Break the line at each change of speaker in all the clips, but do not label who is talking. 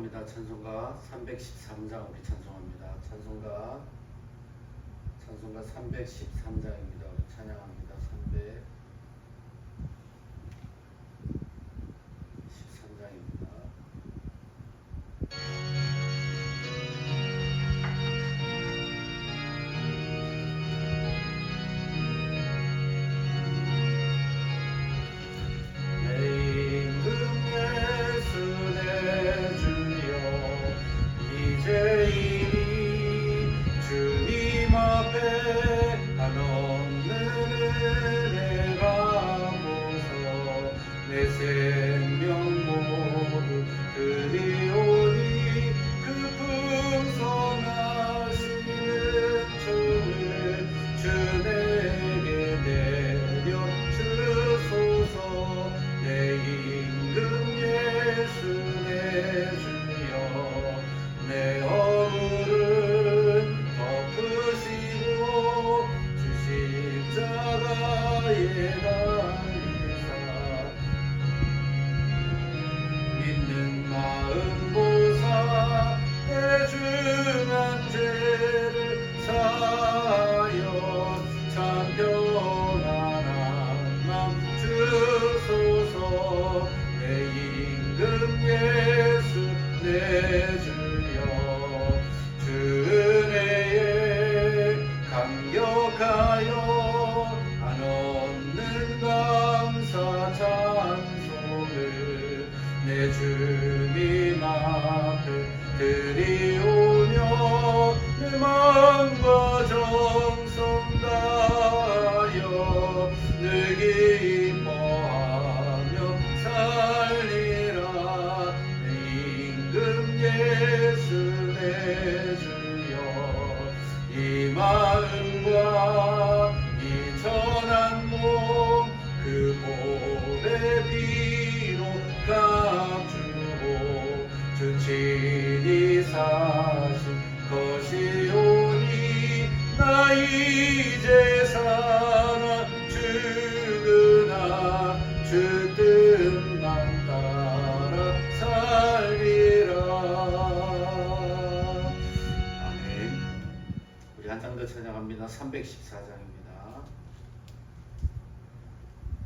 찬송합니다. 찬송가 313장 우리 찬송합니다. 찬송가 313장입니다. 우리 찬양합니다. 313장입니다. 믿는 마음 보사 내 중한 죄를 사하여 참 평안한 맘 주소서. 내 임금 예수 내 주여 주 은혜에 감격하여 안 없는 감사 찬송을 내 주님 앞에 드리오며 내 마음과 정성 다하여 늘 기뻐하며 살리라. 내 임금 예수 내 주여 이 마음과 이 천한 몸 그 보배 피로 값주고 주 친히 사신 것이오니 나 이제 살아 죽으나 주 뜻만 따라 살리라. 아멘. 우리 한 장 더 찬양합니다. 314장입니다.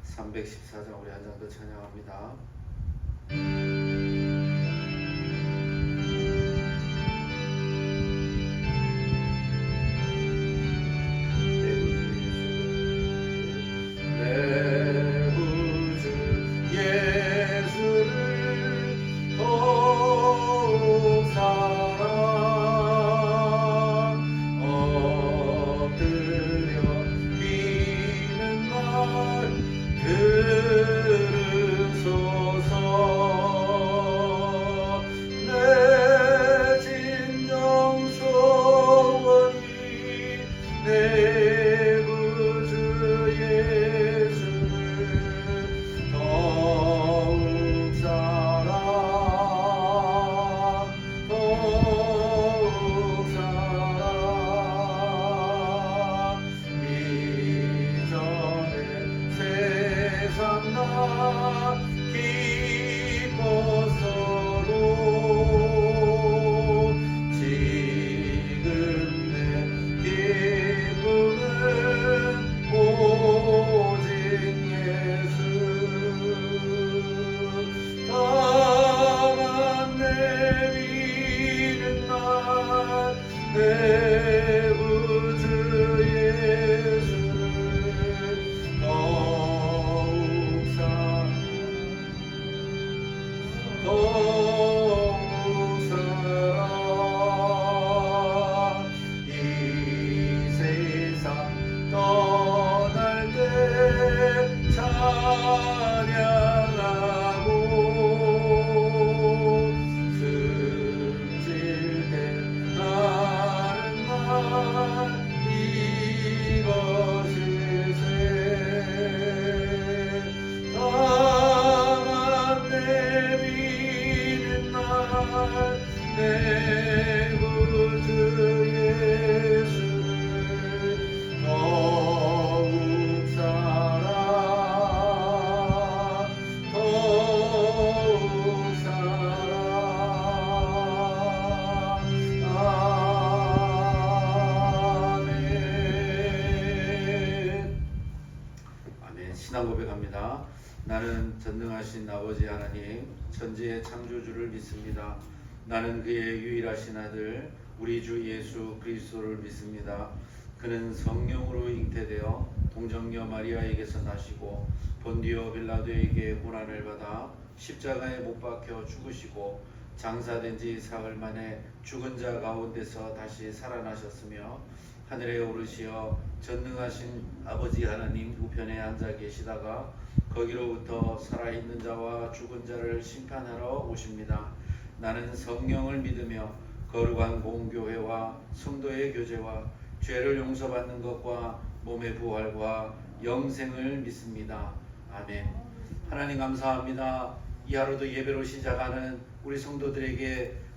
314장 우리 한 장 더 찬양합니다. 내 구주 예수를 더욱 사랑 엎드려 비는 말 들으소서. 내 진정 소원이 내 구주 예수를 더욱 사랑 이전에 세상 나 기뻤어도 지금 내 기쁨은 오직 예수. 다만 내리는 날 내 구주 예수를 더욱 사랑 이 세상 떠날 때 찬양하고 숨질 때 나는 말 신앙 고백합니다. 나는 전능하신 아버지 하나님 천지의 창조주를 믿습니다. 나는 그의 유일하신 아들 우리 주 예수 그리스도를 믿습니다. 그는 성령으로 잉태되어 동정녀 마리아에게서 나시고 본디오 빌라도에게 고난을 받아 십자가에 못 박혀 죽으시고 장사된 지 사흘 만에 죽은 자 가운데서 다시 살아나셨으며 하늘에 오르시어 전능하신 아버지 하나님 우편에 앉아 계시다가 거기로부터 살아있는 자와 죽은 자를 심판하러 오십니다. 나는 성령을 믿으며 거룩한 공교회와 성도의 교제와 죄를 용서받는 것과 몸의 부활과 영생을 믿습니다. 아멘. 하나님 감사합니다. 이 하루도 예배로 시작하는 우리 성도들에게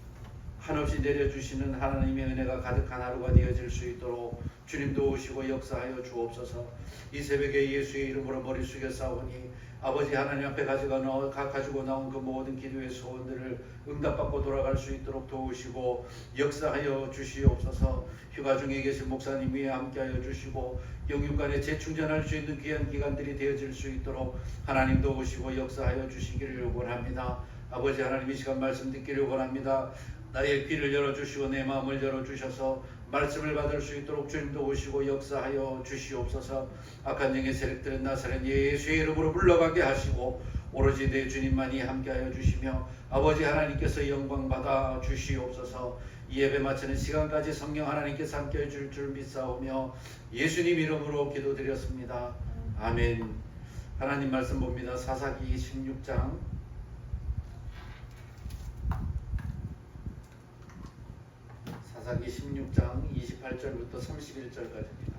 한없이 내려주시는 하나님의 은혜가 가득한 하루가 되어질 수 있도록 주님 도우시고 역사하여 주옵소서. 이 새벽에 예수의 이름으로 머리 숙여 싸우니 아버지 하나님 앞에 가지고 나온 그 모든 기도의 소원들을 응답받고 돌아갈 수 있도록 도우시고 역사하여 주시옵소서. 휴가 중에 계신 목사님 위에 함께하여 주시고 영육간에 재충전할 수 있는 귀한 기간들이 되어질 수 있도록 하나님 도우시고 역사하여 주시기를 원합니다. 아버지 하나님 이 시간 말씀 듣기를 원합니다. 나의 귀를 열어주시고 내 마음을 열어주셔서 말씀을 받을 수 있도록 주님도 오시고 역사하여 주시옵소서. 악한 영의 세력들은 나사렛 예수의 이름으로 물러가게 하시고 오로지 내 주님만이 함께하여 주시며 아버지 하나님께서 영광 받아 주시옵소서. 이 예배 마치는 시간까지 성령 하나님께서 함께해 줄 줄 믿사오며 예수님 이름으로 기도드렸습니다. 아멘. 하나님 말씀 봅니다. 사사기 16장 28절부터 31절까지입니다.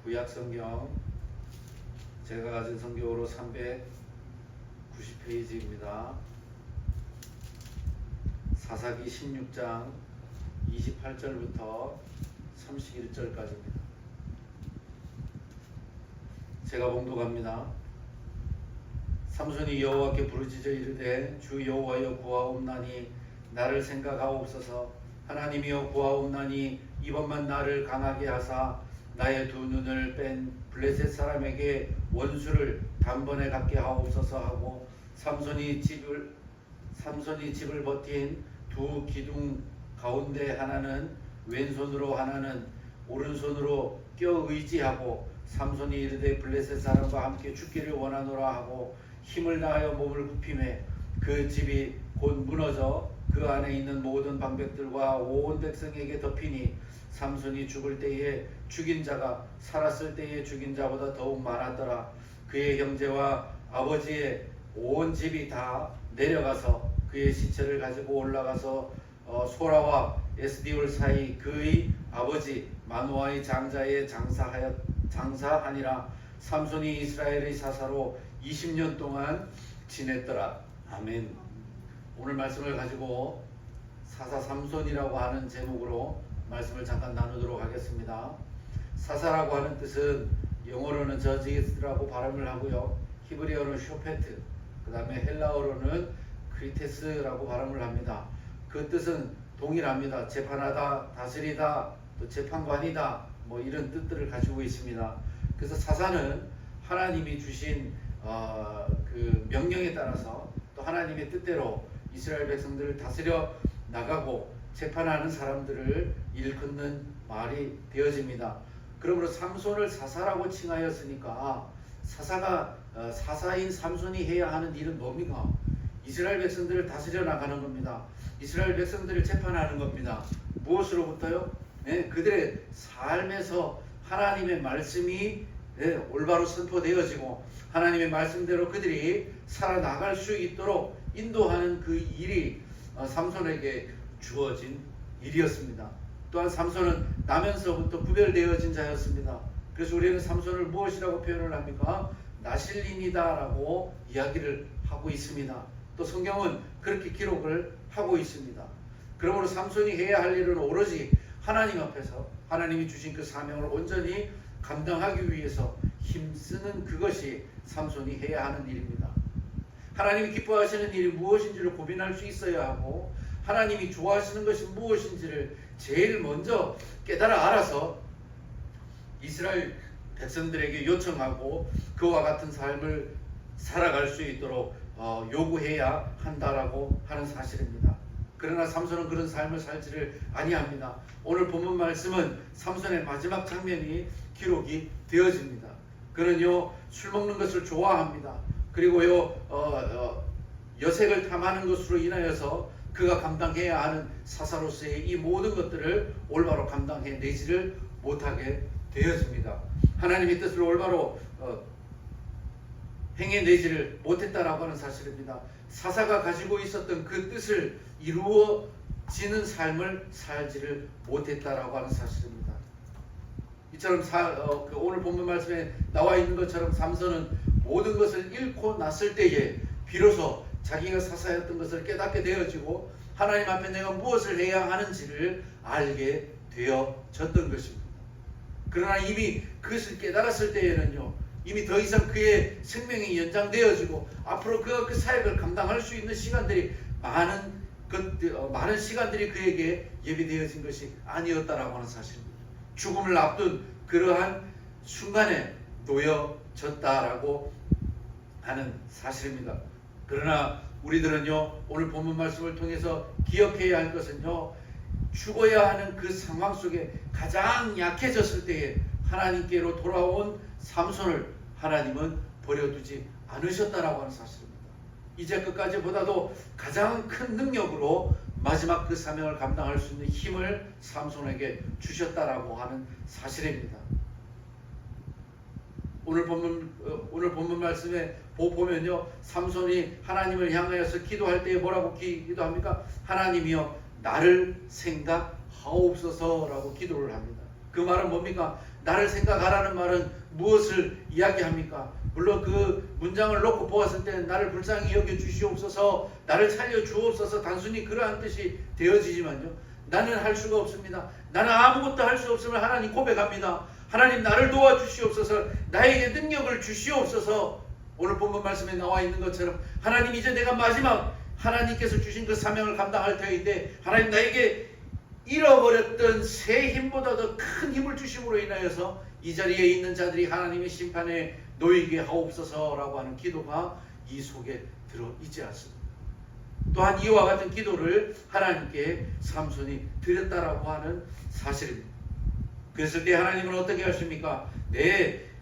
구약 성경 제가 가진 성경으로 390페이지입니다. 사사기 16장 28절부터 31절까지입니다. 제가 봉독합니다. 삼손이 여호와께 부르짖어 이르되 주 여호와여 구하옵나니 나를 생각하옵소서. 하나님이여 구하옵나니 이번만 나를 강하게 하사 나의 두 눈을 뺀 블레셋 사람에게 원수를 단번에 갖게 하옵소서 하고 삼손이 집을 버틴 두 기둥 가운데 하나는 왼손으로 하나는 오른손으로 껴 의지하고 삼손이 이르되 블레셋 사람과 함께 죽기를 원하노라 하고 힘을 다하여 몸을 굽히매 그 집이 곧 무너져 그 안에 있는 모든 방백들과 온 백성에게 덮이니 삼손이 죽을 때에 죽인 자가 살았을 때에 죽인 자보다 더욱 많았더라. 그의 형제와 아버지의 온 집이 다 내려가서 그의 시체를 가지고 올라가서 소라와 에스디올 사이 그의 아버지 마노아의 장자에 장사하니라. 삼손이 이스라엘의 사사로 20년 동안 지냈더라. 아멘. 오늘 말씀을 가지고 사사 삼손이라고 하는 제목으로 말씀을 잠깐 나누도록 하겠습니다. 사사라고 하는 뜻은 영어로는 저지스라고 발음을 하고요. 히브리어로는 쇼페트, 그 다음에 헬라어로는 크리테스라고 발음을 합니다. 그 뜻은 동일합니다. 재판하다, 다스리다, 또 재판관이다, 뭐 이런 뜻들을 가지고 있습니다. 그래서 사사는 하나님이 주신 그 명령에 따라서 또 하나님의 뜻대로 이스라엘 백성들을 다스려 나가고 재판하는 사람들을 일컫는 말이 되어집니다. 그러므로 삼손을 사사라고 칭하였으니까 사사가 사사인 삼손이 해야 하는 일은 뭡니까? 이스라엘 백성들을 다스려 나가는 겁니다. 이스라엘 백성들을 재판하는 겁니다. 무엇으로부터요? 그들의 삶에서 하나님의 말씀이 올바로 선포되어지고 하나님의 말씀대로 그들이 살아나갈 수 있도록 인도하는 그 일이 삼손에게 주어진 일이었습니다. 또한 삼손은 나면서부터 구별되어진 자였습니다. 그래서 우리는 삼손을 무엇이라고 표현을 합니까? 나실인이다 라고 이야기를 하고 있습니다. 또 성경은 그렇게 기록을 하고 있습니다. 그러므로 삼손이 해야 할 일은 오로지 하나님 앞에서 하나님이 주신 그 사명을 온전히 감당하기 위해서 힘쓰는 그것이 삼손이 해야 하는 일입니다. 하나님이 기뻐하시는 일이 무엇인지를 고민할 수 있어야 하고 하나님이 좋아하시는 것이 무엇인지를 제일 먼저 깨달아 알아서 이스라엘 백성들에게 요청하고 그와 같은 삶을 살아갈 수 있도록 요구해야 한다라고 하는 사실입니다. 그러나 삼손은 그런 삶을 살지를 아니합니다. 오늘 본문 말씀은 삼손의 마지막 장면이 기록이 되어집니다. 그는요 술 먹는 것을 좋아합니다. 그리고요 여색을 탐하는 것으로 인하여서 그가 감당해야 하는 사사로서의 이 모든 것들을 올바로 감당해내지를 못하게 되어집니다. 하나님의 뜻을 올바로 행해내지를 못했다라고 하는 사실입니다. 사사가 가지고 있었던 그 뜻을 이루어지는 삶을 살지를 못했다라고 하는 사실입니다. 이처럼 오늘 본문 말씀에 나와 있는 것처럼 삼손은 모든 것을 잃고 났을 때에 비로소 자기가 사사였던 것을 깨닫게 되어지고 하나님 앞에 내가 무엇을 해야 하는지를 알게 되어졌던 것입니다. 그러나 이미 그것을 깨달았을 때에는요 이미 더 이상 그의 생명이 연장되어지고 앞으로 그가 그 사역을 감당할 수 있는 시간들이 많은 시간들이 그에게 예비되어진 것이 아니었다라고 하는 사실입니다. 죽음을 앞둔 그러한 순간에 놓여졌다라고 하는 사실입니다. 그러나 우리들은요 오늘 본문 말씀을 통해서 기억해야 할 것은요 죽어야 하는 그 상황 속에 가장 약해졌을 때에 하나님께로 돌아온 삼손을 하나님은 버려두지 않으셨다라고 하는 사실입니다. 이제 끝까지 보다도 가장 큰 능력으로 마지막 그 사명을 감당할 수 있는 힘을 삼손에게 주셨다라고 하는 사실입니다. 오늘 본문 말씀에 보면요 삼손이 하나님을 향하여서 기도할 때에 뭐라고 기도합니까? 하나님이여 나를 생각하옵소서라고 기도를 합니다. 그 말은 뭡니까? 나를 생각하라는 말은 무엇을 이야기합니까? 물론 그 문장을 놓고 보았을 때는 나를 불쌍히 여겨 주시옵소서, 나를 살려 주옵소서 단순히 그러한 뜻이 되어지지만요 나는 할 수가 없습니다. 나는 아무것도 할 수 없음을 하나님 고백합니다. 하나님 나를 도와주시옵소서, 나에게 능력을 주시옵소서. 오늘 본문 말씀에 나와 있는 것처럼 하나님 이제 내가 마지막 하나님께서 주신 그 사명을 감당할 터인데 하나님 나에게 잃어버렸던 새 힘보다 더 큰 힘을 주심으로 인하여서 이 자리에 있는 자들이 하나님의 심판에 놓이게 하옵소서라고 하는 기도가 이 속에 들어있지 않습니다. 또한 이와 같은 기도를 하나님께 삼손이 드렸다라고 하는 사실입니다. 그랬을 때 하나님은 어떻게 하십니까?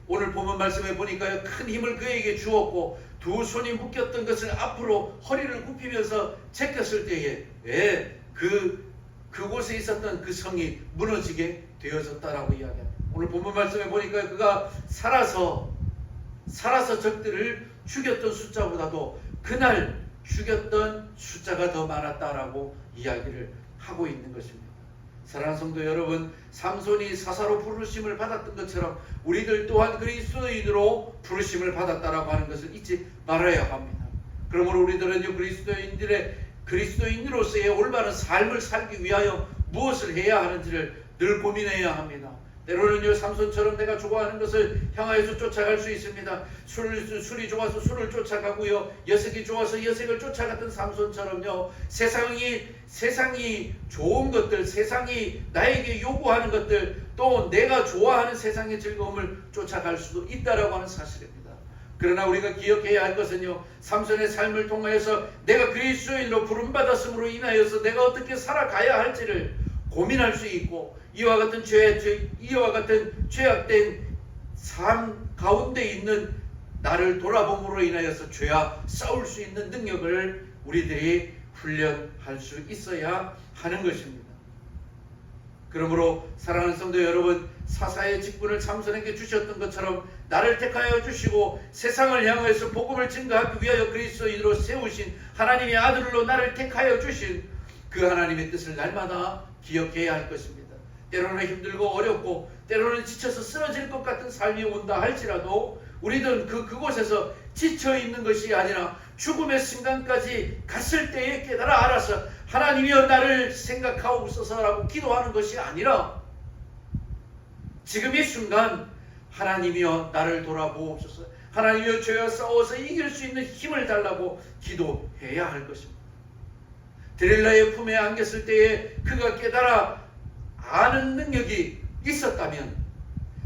오늘 본문 말씀에 보니까요 큰 힘을 그에게 주었고 두 손이 묶였던 것을 앞으로 허리를 굽히면서 제꼈을 때에 그곳에 있었던 그 성이 무너지게 되어졌다라고 이야기합니다. 오늘 본문 말씀에 보니까 그가 살아서 적들을 죽였던 숫자보다도 그날 죽였던 숫자가 더 많았다라고 이야기를 하고 있는 것입니다. 사랑하는 성도 여러분, 삼손이 사사로 부르심을 받았던 것처럼 우리들 또한 그리스도인으로 부르심을 받았다라고 하는 것을 잊지 말아야 합니다. 그러므로 우리들은요 그리스도인으로서의 올바른 삶을 살기 위하여 무엇을 해야 하는지를 늘 고민해야 합니다. 때로는요 삼손처럼 내가 좋아하는 것을 향하여서 쫓아갈 수 있습니다. 술이 좋아서 술을 쫓아가고요, 여색이 좋아서 여색을 쫓아갔던 삼손처럼요 세상이 좋은 것들, 세상이 나에게 요구하는 것들, 또 내가 좋아하는 세상의 즐거움을 쫓아갈 수도 있다라고 하는 사실입니다. 그러나 우리가 기억해야 할 것은요 삼손의 삶을 통하여서 내가 그리스도인으로 부름받았음으로 인하여서 내가 어떻게 살아가야 할지를 고민할 수 있고 이와 같은 죄악된 삶 가운데 있는 나를 돌아봄으로 인하여서 죄와 싸울 수 있는 능력을 우리들이 훈련할 수 있어야 하는 것입니다. 그러므로 사랑하는 성도 여러분, 사사의 직분을 삼손에게 주셨던 것처럼 나를 택하여 주시고 세상을 향해서 복음을 증거하기 위하여 그리스도인으로 세우신 하나님의 아들로 나를 택하여 주신 그 하나님의 뜻을 날마다 기억해야 할 것입니다. 때로는 힘들고 어렵고 때로는 지쳐서 쓰러질 것 같은 삶이 온다 할지라도 우리는 그곳에서 지쳐있는 것이 아니라 죽음의 순간까지 갔을 때에 깨달아 알아서 하나님이여 나를 생각하옵소서라고 기도하는 것이 아니라 지금 이 순간 하나님이여 나를 돌아보옵소서, 하나님이여 죄와 싸워서 이길 수 있는 힘을 달라고 기도해야 할 것입니다. 데릴라의 품에 안겼을 때에 그가 깨달아 아는 능력이 있었다면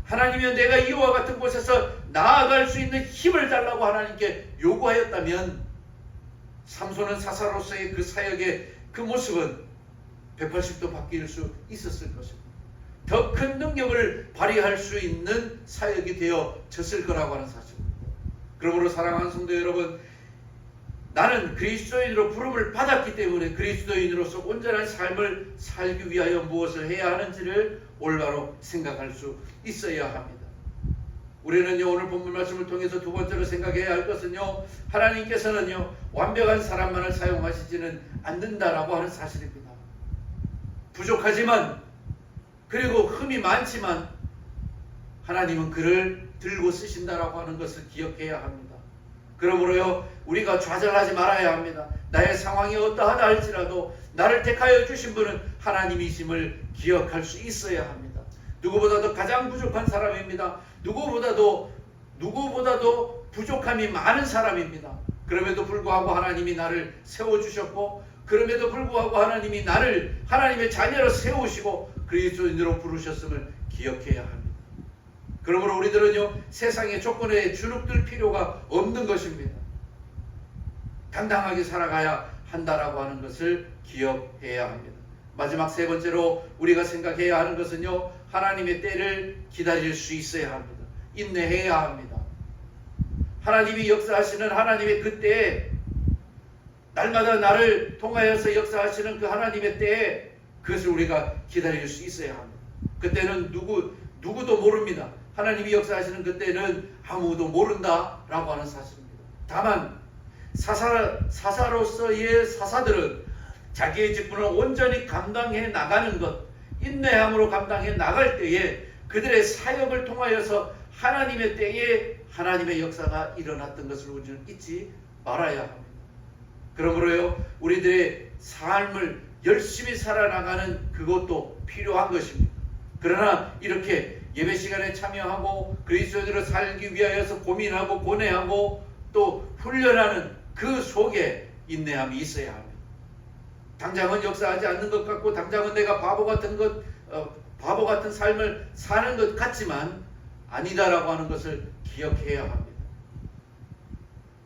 하나님이여 내가 이와 같은 곳에서 나아갈 수 있는 힘을 달라고 하나님께 요구하였다면 삼손은 사사로서의 그 사역의 그 모습은 180도 바뀔 수 있었을 것입니다. 더 큰 능력을 발휘할 수 있는 사역이 되어졌을 거라고 하는 사실입니다. 그러므로 사랑하는 성도 여러분, 나는 그리스도인으로 부름을 받았기 때문에 그리스도인으로서 온전한 삶을 살기 위하여 무엇을 해야 하는지를 올바로 생각할 수 있어야 합니다. 우리는요, 오늘 본문 말씀을 통해서 두 번째로 생각해야 할 것은요, 하나님께서는요 완벽한 사람만을 사용하시지는 않는다라고 하는 사실입니다. 부족하지만, 그리고 흠이 많지만 하나님은 그를 들고 쓰신다라고 하는 것을 기억해야 합니다. 그러므로요, 우리가 좌절하지 말아야 합니다. 나의 상황이 어떠하다 할지라도 나를 택하여 주신 분은 하나님이심을 기억할 수 있어야 합니다. 누구보다도 가장 부족한 사람입니다. 누구보다도 부족함이 많은 사람입니다. 그럼에도 불구하고 하나님이 나를 세워주셨고, 그럼에도 불구하고 하나님이 나를 하나님의 자녀로 세우시고 그리스도인으로 부르셨음을 기억해야 합니다. 그러므로 우리들은요, 세상의 조건에 주눅들 필요가 없는 것입니다. 당당하게 살아가야 한다라고 하는 것을 기억해야 합니다. 마지막 세 번째로 우리가 생각해야 하는 것은요, 하나님의 때를 기다릴 수 있어야 합니다. 인내해야 합니다. 하나님이 역사하시는 하나님의 그 때에, 날마다 나를 통하여서 역사하시는 그 하나님의 때에 그것을 우리가 기다릴 수 있어야 합니다. 그때는 누구도 모릅니다. 하나님이 역사하시는 그때는 아무도 모른다라고 하는 사실입니다. 다만 사사로서의 사사들은 자기의 직분을 온전히 감당해 나가는 것, 인내함으로 감당해 나갈 때에 그들의 사역을 통하여서 하나님의 때에 하나님의 역사가 일어났던 것을 우리는 잊지 말아야 합니다. 그러므로요, 우리들의 삶을 열심히 살아나가는 그것도 필요한 것입니다. 그러나 이렇게 예배 시간에 참여하고 그리스도인으로 살기 위하여서 고민하고 고뇌하고 또 훈련하는 그 속에 인내함이 있어야 합니다. 당장은 역사하지 않는 것 같고, 당장은 내가 바보 같은 삶을 사는 것 같지만 아니다라고 하는 것을 기억해야 합니다.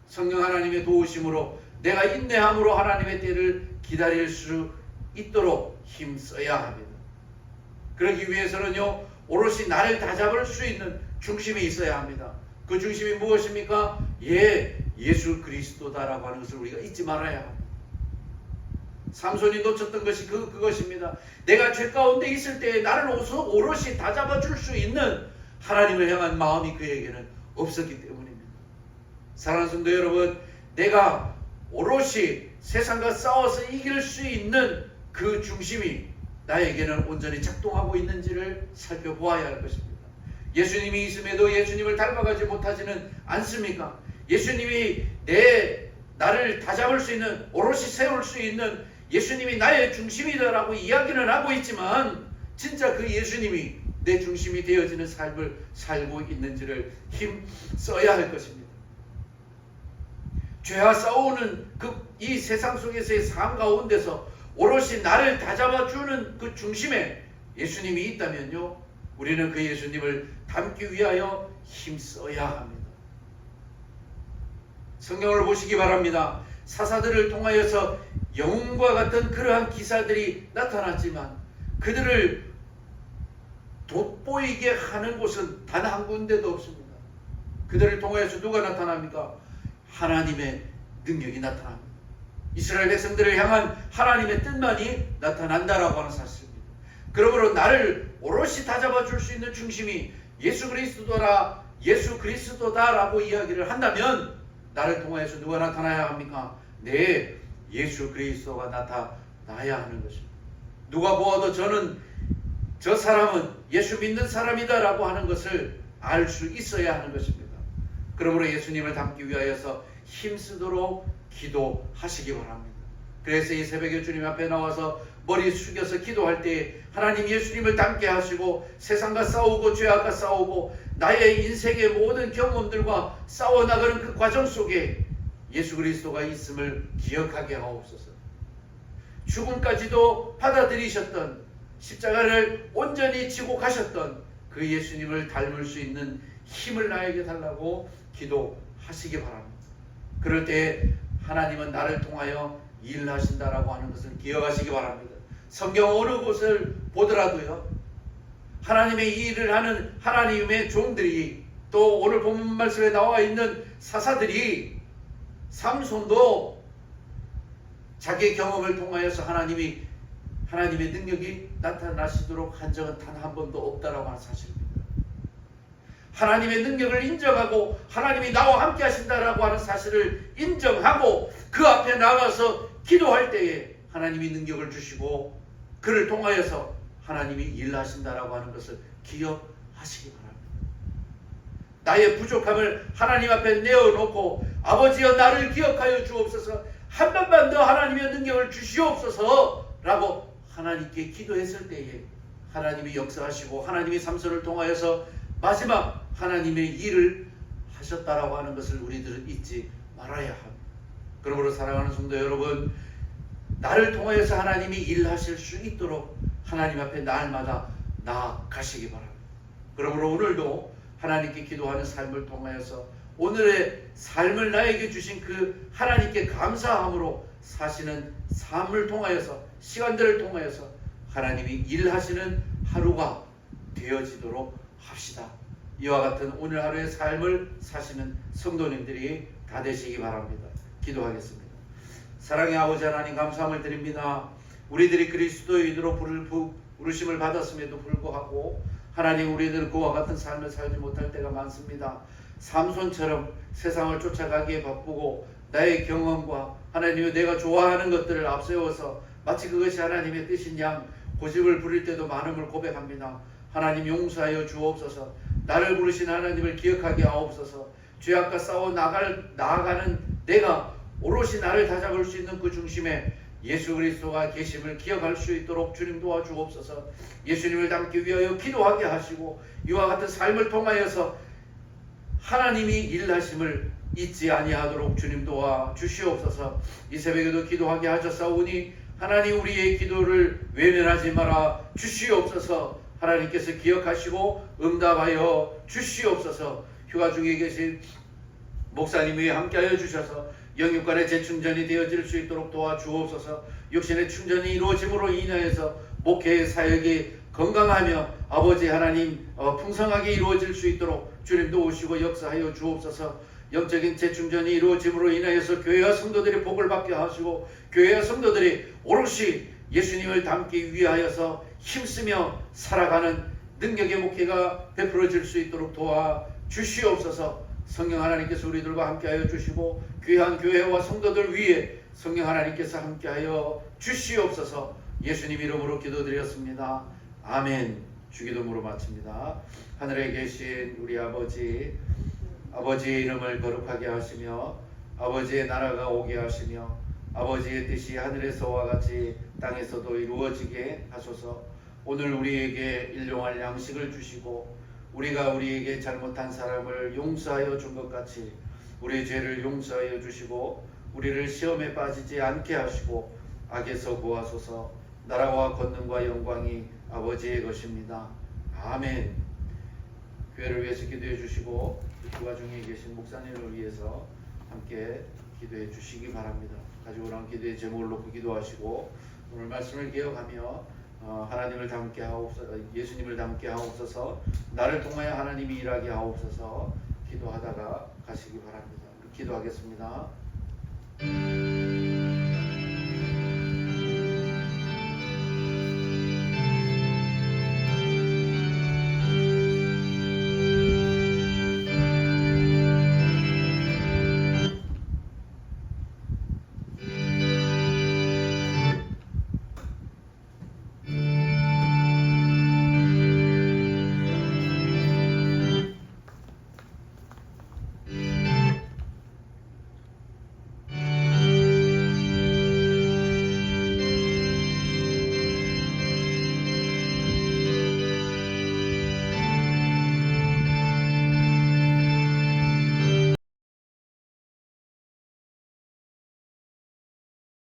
성령 하나님의 도우심으로 내가 인내함으로 하나님의 때를 기다릴 수 있도록 힘써야 합니다. 그러기 위해서는요, 오롯이 나를 다잡을 수 있는 중심이 있어야 합니다. 그 중심이 무엇입니까? 예수 그리스도다라고 하는 것을 우리가 잊지 말아야 합니다. 삼손이 놓쳤던 것이 그것입니다. 내가 죄 가운데 있을 때 나를 오롯이 다잡아 줄 수 있는 하나님을 향한 마음이 그에게는 없었기 때문입니다. 사랑하는 성도 여러분, 내가 오롯이 세상과 싸워서 이길 수 있는 그 중심이 나에게는 온전히 작동하고 있는지를 살펴보아야 할 것입니다. 예수님이 있음에도 예수님을 닮아가지 못하지는 않습니까? 예수님이 나를 다잡을 수 있는, 오롯이 세울 수 있는 예수님이 나의 중심이다라고 이야기는 하고 있지만 진짜 그 예수님이 내 중심이 되어지는 삶을 살고 있는지를 힘써야 할 것입니다. 죄와 싸우는 이 세상 속에서의 삶 가운데서 오롯이 나를 다잡아주는 그 중심에 예수님이 있다면요, 우리는 그 예수님을 닮기 위하여 힘써야 합니다. 성경을 보시기 바랍니다. 사사들을 통하여서 영웅과 같은 그러한 기사들이 나타났지만 그들을 돋보이게 하는 곳은 단 한 군데도 없습니다. 그들을 통하여서 누가 나타납니까? 하나님의 능력이 나타납니다. 이스라엘 백성들을 향한 하나님의 뜻만이 나타난다라고 하는 사실입니다. 그러므로 나를 오롯이 다잡아 줄 수 있는 중심이 예수 그리스도다라고 이야기를 한다면 나를 통하여서 누가 나타나야 합니까? 예수 그리스도가 나타나야 하는 것입니다. 누가 보아도 저 사람은 예수 믿는 사람이다라고 하는 것을 알 수 있어야 하는 것입니다. 그러므로 예수님을 닮기 위하여서 힘쓰도록 기도하시기 바랍니다. 그래서 이 새벽에 주님 앞에 나와서 머리 숙여서 기도할 때 하나님 예수님을 닮게 하시고 세상과 싸우고 죄악과 싸우고 나의 인생의 모든 경험들과 싸워나가는 그 과정 속에 예수 그리스도가 있음을 기억하게 하옵소서. 죽음까지도 받아들이셨던, 십자가를 온전히 지고 가셨던 그 예수님을 닮을 수 있는 힘을 나에게 달라고 기도하시기 바랍니다. 그럴 때 하나님은 나를 통하여 일하신다라고 하는 것을 기억하시기 바랍니다. 성경 어느 곳을 보더라도요, 하나님의 일을 하는 하나님의 종들이, 또 오늘 본문 말씀에 나와 있는 사사들이, 삼손도 자기의 경험을 통하여서 하나님의 능력이 나타나시도록 한 적은 단 한 번도 없다라고 하는 사실입니다. 하나님의 능력을 인정하고 하나님이 나와 함께 하신다라고 하는 사실을 인정하고 그 앞에 나가서 기도할 때에 하나님이 능력을 주시고 그를 통하여서 하나님이 일하신다라고 하는 것을 기억하시기 바랍니다. 나의 부족함을 하나님 앞에 내어놓고 아버지여 나를 기억하여 주옵소서, 한 번만 더 하나님의 능력을 주시옵소서 라고 하나님께 기도했을 때에 하나님이 역사하시고 하나님이 삼손을 통하여서 마지막 하나님의 일을 하셨다라고 하는 것을 우리들은 잊지 말아야 합니다. 그러므로 사랑하는 성도 여러분, 나를 통하여서 하나님이 일하실 수 있도록 하나님 앞에 날마다 나아가시기 바랍니다. 그러므로 오늘도 하나님께 기도하는 삶을 통하여서 오늘의 삶을 나에게 주신 그 하나님께 감사함으로 사시는 삶을 통하여서, 시간들을 통하여서 하나님이 일하시는 하루가 되어지도록 합시다. 이와 같은 오늘 하루의 삶을 사시는 성도님들이 다 되시기 바랍니다. 기도하겠습니다. 사랑의 아버지 하나님, 감사함을 드립니다. 우리들이 그리스도인으로 부르심을 받았음에도 불구하고 하나님, 우리들은 그와 같은 삶을 살지 못할 때가 많습니다. 삼손처럼 세상을 쫓아가기에 바쁘고 나의 경험과 하나님의 내가 좋아하는 것들을 앞세워서 마치 그것이 하나님의 뜻인 양 고집을 부릴 때도 많음을 고백합니다. 하나님, 용서하여 주옵소서. 나를 부르신 하나님을 기억하게 하옵소서. 죄악과 싸워 나아가는 내가 오롯이 나를 다잡을 수 있는 그 중심에 예수 그리스도가 계심을 기억할 수 있도록 주님 도와주옵소서. 예수님을 닮기 위하여 기도하게 하시고 이와 같은 삶을 통하여서 하나님이 일하심을 잊지 아니하도록 주님 도와주시옵소서. 이 새벽에도 기도하게 하셨사오니 하나님, 우리의 기도를 외면하지 마라 주시옵소서. 하나님께서 기억하시고 응답하여 주시옵소서. 휴가 중에 계신 목사님이 함께하여 주셔서 영육간의 재충전이 되어질 수 있도록 도와주옵소서. 육신의 충전이 이루어짐으로 인하여서 목회의 사역이 건강하며 아버지 하나님 풍성하게 이루어질 수 있도록 주님도 오시고 역사하여 주옵소서. 영적인 재충전이 이루어짐으로 인하여서 교회와 성도들이 복을 받게 하시고 교회와 성도들이 오롯이 예수님을 닮기 위하여서 힘쓰며 살아가는 능력의 목회가 베풀어질 수 있도록 도와주시옵소서. 성령 하나님께서 우리들과 함께하여 주시고 귀한 교회와 성도들 위에 성령 하나님께서 함께하여 주시옵소서. 예수님 이름으로 기도드렸습니다. 아멘. 주기도문으로 마칩니다. 하늘에 계신 우리 아버지의 이름을 거룩하게 하시며 아버지의 나라가 오게 하시며 아버지의 뜻이 하늘에서와 같이 땅에서도 이루어지게 하소서. 오늘 우리에게 일용할 양식을 주시고 우리가 우리에게 잘못한 사람을 용서하여 준 것 같이 우리의 죄를 용서하여 주시고 우리를 시험에 빠지지 않게 하시고 악에서 구하소서. 나라와 권능과 영광이 아버지의 것입니다. 아멘. 교회를 위해서 기도해 주시고 휴가 중에 계신 목사님을 위해서 함께 기도해 주시기 바랍니다. 가지고 나온 기도의 제목을 놓고 기도하시고 오늘 말씀을 기억하며 하나님을 닮게 하옵소서, 예수님을 닮게 하옵소서, 나를 통하여 하나님이 일하게 하옵소서 기도하다가 가시기 바랍니다. 기도하겠습니다.